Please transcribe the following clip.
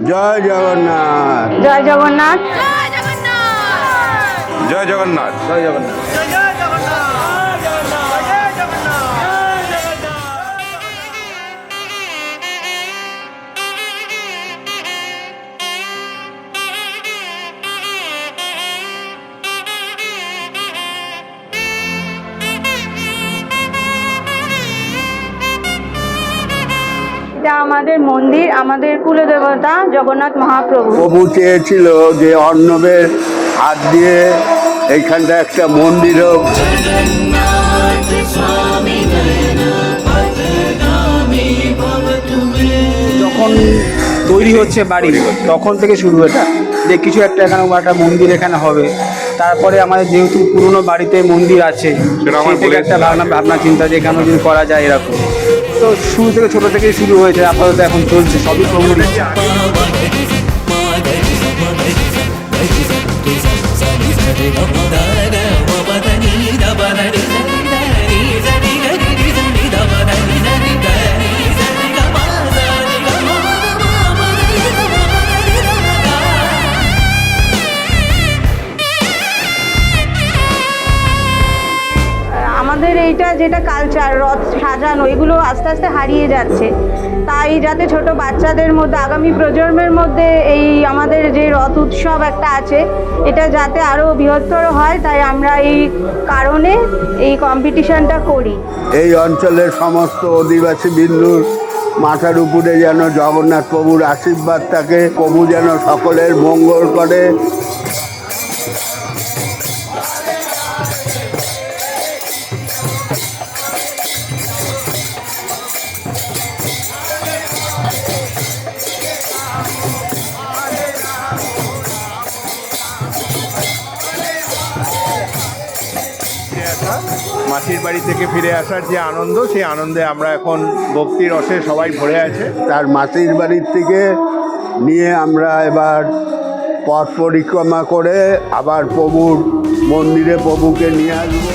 জয় জগন্নাথ। জয় জগন্নাথ। জয় জগন্নাথ। জয় জগন্নাথ। এটা আমাদের মন্দির, আমাদের কুলদেবতা জগন্নাথ মহাপ্রভু। প্রভু চেয়েছিল যে অর্ণবের হাত দিয়ে এইখানটা একটা মন্দির হোক। যখন তৈরি হচ্ছে বাড়ি তখন থেকে শুরু এটা যে কিছু একটা এখানে একটা মন্দির এখানে হবে। তারপরে আমাদের যেহেতু পুরনো বাড়িতে মন্দির আছে সেই থেকে একটা ভাবনা চিন্তা যে এখানে যদি করা যায় এরকম। তো শুরু থেকে ছোটো থেকেই শুরু হয়েছে, আপাতত এখন চলছে, সবই প্রভুর ইচ্ছা। আমাদের এইটা যেটা কালচার, রথ সাজানো, এগুলো আস্তে আস্তে হারিয়ে যাচ্ছে। তাই যাতে ছোট বাচ্চাদের মধ্যে, আগামী প্রজন্মের মধ্যে এই আমাদের যে রথ উৎসব একটা আছে, এটা যাতে আরও বৃহত্তর হয়, তাই আমরা এই কারণে এই কম্পিটিশনটা করি। এই অঞ্চলের সমস্ত অধিবাসী বিন্দুর মাথার উপরে যেন জগন্নাথ প্রভুর আশীর্বাদ থাকে, প্রভু যেন সকলের মঙ্গল করে। মাসির বাড়ি থেকে ফিরে আসার যে আনন্দ, সেই আনন্দে আমরা এখন ভক্তি রসে সবাই ভরে আছে। তার মাসির বাড়ির থেকে নিয়ে আমরা এবার পথ পরিক্রমা করে আবার প্রভুর মন্দিরে প্রভুকে নিয়ে আসবো।